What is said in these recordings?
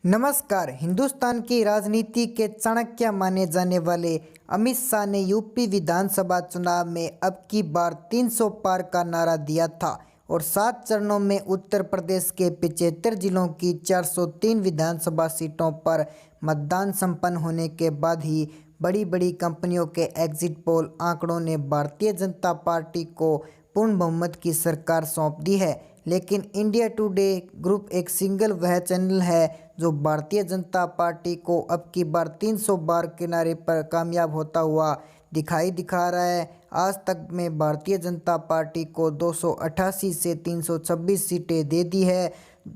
नमस्कार। हिंदुस्तान की राजनीति के चाणक्य माने जाने वाले अमित शाह ने यूपी विधानसभा चुनाव में अब की बार 300 पार का नारा दिया था और 7 चरणों में उत्तर प्रदेश के 75 जिलों की 403 विधानसभा सीटों पर मतदान संपन्न होने के बाद ही बड़ी बड़ी कंपनियों के एग्जिट पोल आंकड़ों ने भारतीय जनता पार्टी को पूर्ण बहुमत की सरकार सौंप दी है। लेकिन इंडिया टुडे ग्रुप एक सिंगल वह चैनल है जो भारतीय जनता पार्टी को अब की बार 300 बार किनारे पर कामयाब होता हुआ दिखा रहा है। आज तक में भारतीय जनता पार्टी को 288 से 326 सीटें दे दी है,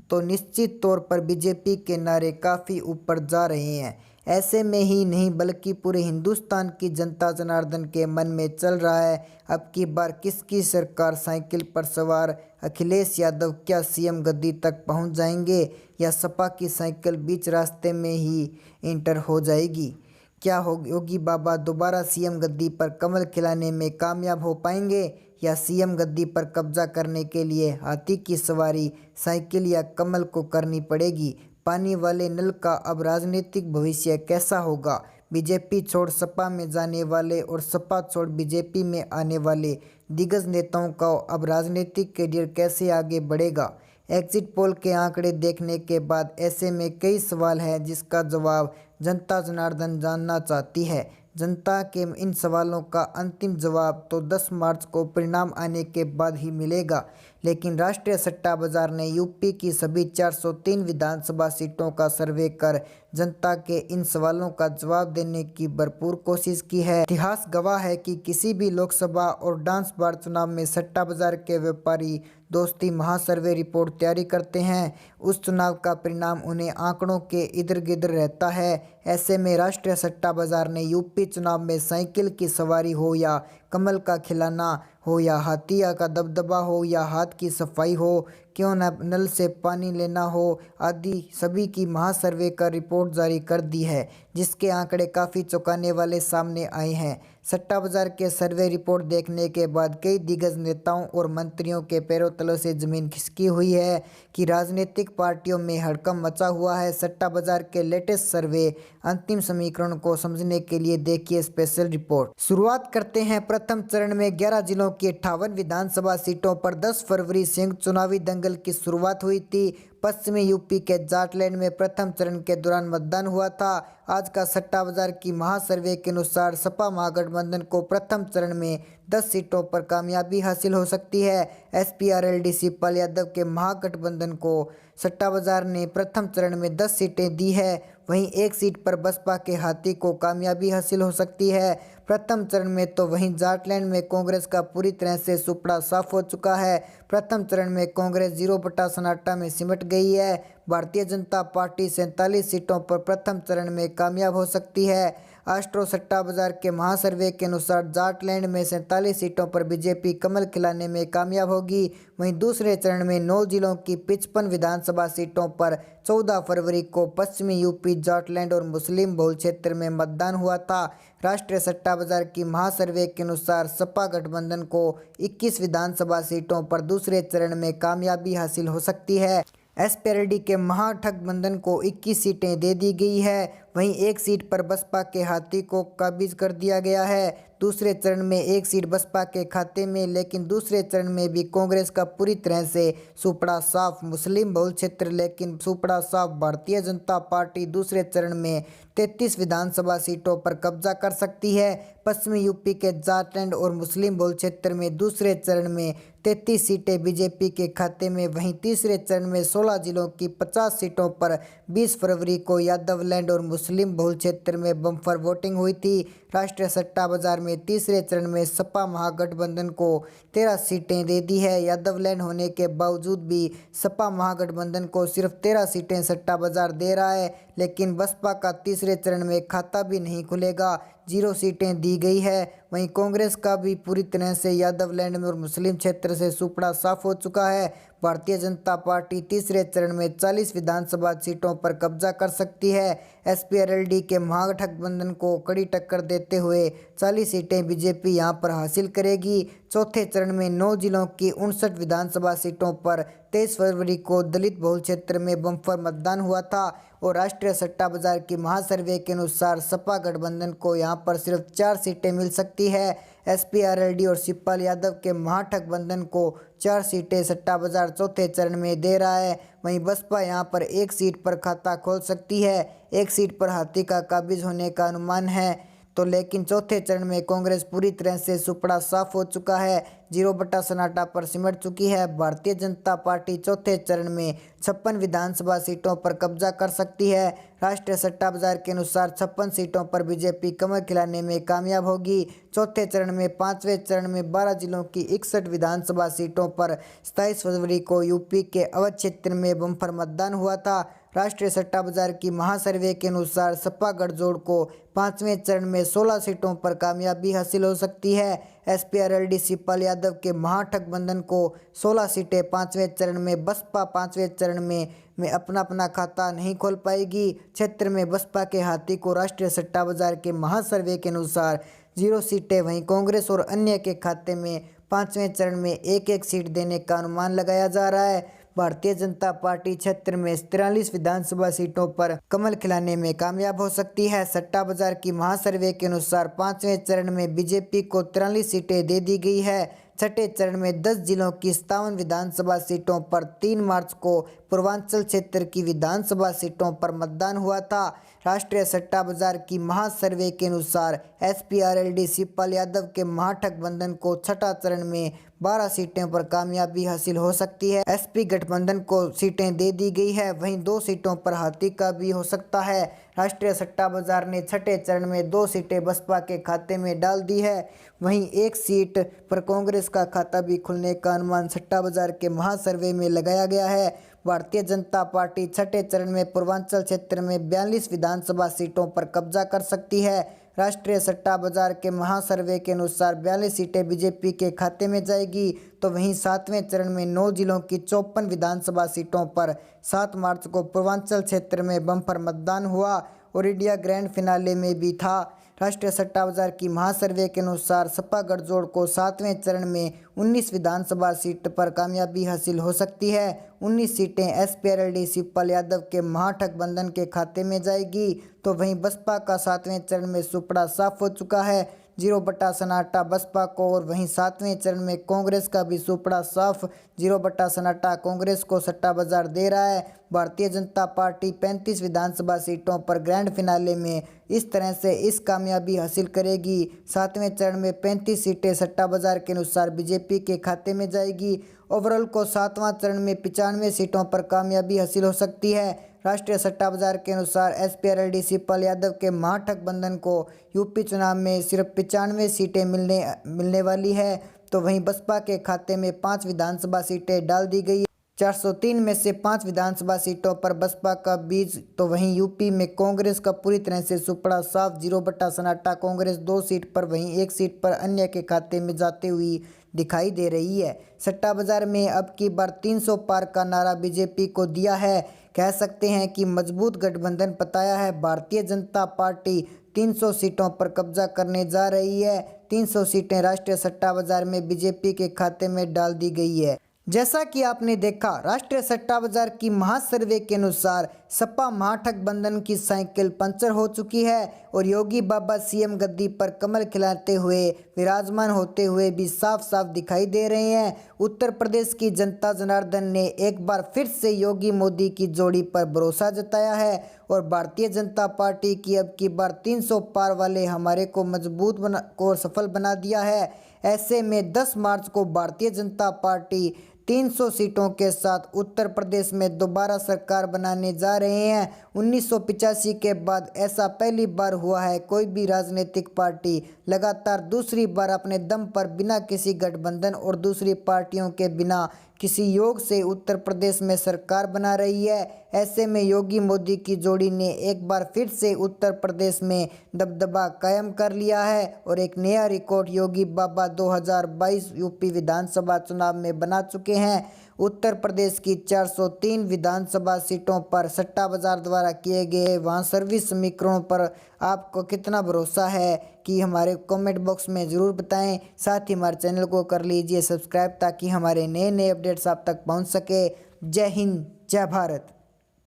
तो निश्चित तौर पर बीजेपी के नारे काफ़ी ऊपर जा रहे हैं। ऐसे में ही नहीं बल्कि पूरे हिंदुस्तान की जनता जनार्दन के मन में चल रहा है, अब की बार किसकी सरकार। साइकिल पर सवार अखिलेश यादव क्या सीएम गद्दी तक पहुंच जाएंगे या सपा की साइकिल बीच रास्ते में ही इंटर हो जाएगी। क्या योगी बाबा दोबारा सीएम गद्दी पर कमल खिलाने में कामयाब हो पाएंगे या सीएम गद्दी पर कब्जा करने के लिए हाथी की सवारी साइकिल या कमल को करनी पड़ेगी। पानी वाले नल का अब राजनीतिक भविष्य कैसा होगा। बीजेपी छोड़ सपा में जाने वाले और सपा छोड़ बीजेपी में आने वाले दिग्गज नेताओं का अब राजनीतिक करियर कैसे आगे बढ़ेगा। एग्जिट पोल के आंकड़े देखने के बाद ऐसे में कई सवाल हैं जिसका जवाब जनता जनार्दन जानना चाहती है। जनता के इन सवालों का अंतिम जवाब तो 10 मार्च को परिणाम आने के बाद ही मिलेगा। लेकिन राष्ट्रीय सट्टा बाजार ने यूपी की सभी 403 विधानसभा सीटों का सर्वे कर जनता के इन सवालों का जवाब देने की भरपूर कोशिश की है। इतिहास गवाह है कि किसी भी लोकसभा और डांस बार चुनाव में सट्टा बाजार के व्यापारी दोस्ती महासर्वे रिपोर्ट तैयारी करते हैं। उस चुनाव का परिणाम उन्हें आंकड़ों के इधर गिधर रहता है। ऐसे में राष्ट्रीय सट्टा बाजार ने यूपी चुनाव में साइकिल की सवारी हो या कमल का खिलाना हो या हाथिया का दबदबा हो या हाथ की सफाई हो, क्यों न नल से पानी लेना हो आदि सभी की महासर्वे का रिपोर्ट जारी कर दी है, जिसके आंकड़े काफ़ी चौंकाने वाले सामने आए हैं। सट्टा बाजार के सर्वे रिपोर्ट देखने के बाद कई दिग्गज नेताओं और मंत्रियों के पैरों तलों से जमीन खिसकी हुई है कि राजनीतिक पार्टियों में हड़कंप मचा हुआ है। सट्टा बाजार के लेटेस्ट सर्वे अंतिम समीकरण को समझने के लिए देखिए स्पेशल रिपोर्ट। शुरुआत करते हैं प्रथम चरण में 11 जिलों की 58 विधानसभा सीटों पर 10 फरवरी से चुनावी दंगल की शुरुआत हुई थी। पश्चिमी यूपी के जाटलैंड में प्रथम चरण के दौरान मतदान हुआ था। आज का सट्टा बाजार की महासर्वे के अनुसार सपा महागठबंधन को प्रथम चरण में 10 सीटों पर कामयाबी हासिल हो सकती है। एसपी-आरएलडी शिवपाल यादव के महागठबंधन को सट्टा बाजार ने प्रथम चरण में 10 सीटें दी है। वहीं एक सीट पर बसपा के हाथी को कामयाबी हासिल हो सकती है प्रथम चरण में। तो वहीं जाटलैंड में कांग्रेस का पूरी तरह से सुपड़ा साफ हो चुका है। प्रथम चरण में कांग्रेस 0 बटा सन्नाटा में सिमट गई है। भारतीय जनता पार्टी 47 सीटों पर प्रथम चरण में कामयाब हो सकती है। एस्ट्रो सट्टा बाजार के महासर्वे के अनुसार जाटलैंड में 47 सीटों पर बीजेपी कमल खिलाने में कामयाब होगी। वहीं दूसरे चरण में 9 जिलों की 55 विधानसभा सीटों पर 14 फरवरी को पश्चिमी यूपी जाटलैंड और मुस्लिम बहुल क्षेत्र में मतदान हुआ था। राष्ट्रीय सट्टा बाजार की महासर्वे के अनुसार सपा गठबंधन को 21 विधानसभा सीटों पर दूसरे चरण में कामयाबी हासिल हो सकती है। एसपी-आरएलडी के महागठबंधन को 21 सीटें दे दी गई है। वहीं एक सीट पर बसपा के हाथी को काबिज कर दिया गया है। दूसरे चरण में एक सीट बसपा के खाते में, लेकिन दूसरे चरण में भी कांग्रेस का पूरी तरह से सुपड़ा साफ। मुस्लिम बहुल क्षेत्र लेकिन सुपड़ा साफ। भारतीय जनता पार्टी दूसरे चरण में 33 विधानसभा सीटों पर कब्जा कर सकती है। पश्चिमी यूपी के जाटलैंड और मुस्लिम बहुल क्षेत्र में दूसरे चरण में 33 सीटें बीजेपी के खाते में। वहीं तीसरे चरण में 16 जिलों की 50 सीटों पर 20 फरवरी को यादवलैंड और मुस्लिम बहुल क्षेत्र में बम्पर वोटिंग हुई थी। राष्ट्रीय सट्टा बाजार में तीसरे चरण में सपा महागठबंधन को 13 सीटें दे दी है। यादवलैंड होने के बावजूद भी सपा महागठबंधन को सिर्फ 13 सीटें सट्टा बाजार दे रहा है, लेकिन बसपा का तीसरे चरण में खाता भी नहीं खुलेगा, 0 सीटें दी गई है। वहीं कांग्रेस का भी पूरी तरह से यादवलैंड में और मुस्लिम क्षेत्र से सुपड़ा साफ हो चुका है। भारतीय जनता पार्टी तीसरे चरण में 40 विधानसभा सीटों पर कब्जा कर सकती है। एसपी-आरएलडी के महागठबंधन को कड़ी टक्कर देते हुए 40 सीटें बीजेपी यहां पर हासिल करेगी। चौथे चरण में 9 जिलों की 59 विधानसभा सीटों पर 23 फरवरी को दलित बहुल क्षेत्र में बम्पर मतदान हुआ था और राष्ट्रीय सट्टा बाजार की महासर्वे के अनुसार सपा गठबंधन को यहां पर सिर्फ 4 सीटें मिल सकती है। एसपी-आरएलडी और शिवपाल यादव के महागठबंधन को 4 सीटें सट्टा बाजार चौथे चरण में दे रहा है। वहीं बसपा यहां पर 1 सीट पर खाता खोल सकती है। 1 सीट पर हाथी का काबिज होने का अनुमान है। तो लेकिन चौथे चरण में कांग्रेस पूरी तरह से सुपड़ा साफ हो चुका है, 0 बटा सन्नाटा पर सिमट चुकी है। भारतीय जनता पार्टी चौथे चरण में 56 विधानसभा सीटों पर कब्जा कर सकती है। राष्ट्रीय सट्टा बाजार के अनुसार 56 सीटों पर बीजेपी कमर खिलाने में कामयाब होगी। चौथे चरण में 5वें चरण में 12 जिलों की 61 विधानसभा सीटों पर 27 फरवरी को यूपी के अवध क्षेत्र में बम्पर मतदान हुआ था। राष्ट्रीय सट्टा बाजार की महासर्वे के अनुसार सपा गठजोड़ को 5वें चरण में 16 सीटों पर कामयाबी हासिल हो सकती है। एसपी-आरएलडी शिवपाल यादव के महागठबंधन को 16 सीटें 5वें चरण में, बसपा 5वें चरण में अपना खाता नहीं खोल पाएगी। क्षेत्र में बसपा के हाथी को राष्ट्रीय सट्टा बाजार के महासर्वे के अनुसार 0 सीटें, वहीं कांग्रेस और अन्य के खाते में 5वें चरण में 1-1 सीट देने का अनुमान लगाया जा रहा है। भारतीय जनता पार्टी क्षेत्र में 43 विधानसभा सीटों पर कमल खिलाने में कामयाब हो सकती है। सट्टा बाजार की महासर्वे के अनुसार 5वें चरण में बीजेपी को 43 सीटें दे दी गई है। छठे चरण में 10 जिलों की 57 विधानसभा सीटों पर 3 मार्च को पूर्वांचल क्षेत्र की विधानसभा सीटों पर मतदान हुआ था। राष्ट्रीय सट्टा बाजार की महासर्वे के अनुसार एसपी-आरएलडी शिवपाल यादव के महागठबंधन को छठा चरण में 12 सीटों पर कामयाबी हासिल हो सकती है। एसपी गठबंधन को सीटें दे दी गई है, वहीं 2 सीटों पर हाथी का भी हो सकता है। राष्ट्रीय सट्टा बाजार ने छठे चरण में 2 सीटें बसपा के खाते में डाल दी है, वहीं 1 सीट पर कांग्रेस का खाता भी खुलने का अनुमान सट्टा बाजार के महासर्वे में लगाया गया है। भारतीय जनता पार्टी छठे चरण में पूर्वांचल क्षेत्र में 42 विधानसभा सीटों पर कब्जा कर सकती है। राष्ट्रीय सट्टा बाजार के महासर्वे के अनुसार 42 सीटें बीजेपी के खाते में जाएगी, तो वहीं 7वें चरण में 9 जिलों की 54 विधानसभा सीटों पर 7 मार्च को पूर्वांचल क्षेत्र में बम्पर मतदान हुआ और इंडिया ग्रैंड फिनाले में भी था। राष्ट्रीय सट्टा बाजार की महासर्वे के अनुसार सपा गठजोड़ को 7वें चरण में 19 विधानसभा सीट पर कामयाबी हासिल हो सकती है। 19 सीटें एसपी-आरएलडी शिवपाल यादव के महागठबंधन के खाते में जाएगी, तो वहीं बसपा का 7वें चरण में सुपड़ा साफ हो चुका है, 0 बटा सन्नाटा बसपा को, और वहीं 7वें चरण में कांग्रेस का भी सुपड़ा साफ, 0 बटा सन्नाटा कांग्रेस को सट्टा बाजार दे रहा है। भारतीय जनता पार्टी 35 विधानसभा सीटों पर ग्रैंड फिनाले में इस तरह से इस कामयाबी हासिल करेगी। 7वें चरण में 35 सीटें सट्टा बाजार के अनुसार बीजेपी के खाते में जाएगी। ओवरऑल को 7वां चरण में 95 सीटों पर कामयाबी हासिल हो सकती है। राष्ट्रीय सट्टा बाजार के अनुसार एसपी-आरएलडी शिवपाल यादव के महागठबंधन को यूपी चुनाव में सिर्फ 95 सीटें मिलने वाली है, तो वहीं बसपा के खाते में 5 विधानसभा सीटें डाल दी गई। 403 में से 5 विधानसभा सीटों पर बसपा का बीज, तो वहीं यूपी में कांग्रेस का पूरी तरह से सुपड़ा साफ, 0 बटा सन्नाटा कांग्रेस 2 सीट पर, वहीं 1 सीट पर अन्य के खाते में जाते हुई दिखाई दे रही है। सट्टा बाजार में अब की बार 300 पार का नारा बीजेपी को दिया है। कह सकते हैं कि मजबूत गठबंधन बताया है। भारतीय जनता पार्टी 300 सीटों पर कब्जा करने जा रही है। 300 सीटें राष्ट्रीय सट्टा बाजार में बीजेपी के खाते में डाल दी गई है। जैसा कि आपने देखा, राष्ट्रीय सट्टा बाजार की महासर्वे के अनुसार सपा महागठबंधन की साइकिल पंचर हो चुकी है और योगी बाबा सीएम गद्दी पर कमल खिलाते हुए विराजमान होते हुए भी साफ साफ दिखाई दे रहे हैं। उत्तर प्रदेश की जनता जनार्दन ने एक बार फिर से योगी मोदी की जोड़ी पर भरोसा जताया है और भारतीय जनता पार्टी की अब की बार 300 पार वाले हमारे को मजबूत और सफल बना दिया है। ऐसे में 10 मार्च को भारतीय जनता पार्टी 300 सीटों के साथ उत्तर प्रदेश में दोबारा सरकार बनाने जा रहे हैं। 1985 के बाद ऐसा पहली बार हुआ है। कोई भी राजनीतिक पार्टी लगातार दूसरी बार अपने दम पर बिना किसी गठबंधन और दूसरी पार्टियों के बिना किसी योग से उत्तर प्रदेश में सरकार बना रही है। ऐसे में योगी मोदी की जोड़ी ने एक बार फिर से उत्तर प्रदेश में दबदबा कायम कर लिया है और एक नया रिकॉर्ड योगी बाबा 2022 यूपी विधानसभा चुनाव में बना चुके हैं उत्तर प्रदेश की 403 विधानसभा सीटों पर सट्टा बाजार द्वारा किए गए वहाँ सर्विस समीकरणों पर आपको कितना भरोसा है कि हमारे कमेंट बॉक्स में ज़रूर बताएं। साथ ही हमारे चैनल को कर लीजिए सब्सक्राइब ताकि हमारे नए नए अपडेट्स आप तक पहुंच सके। जय हिंद, जय भारत।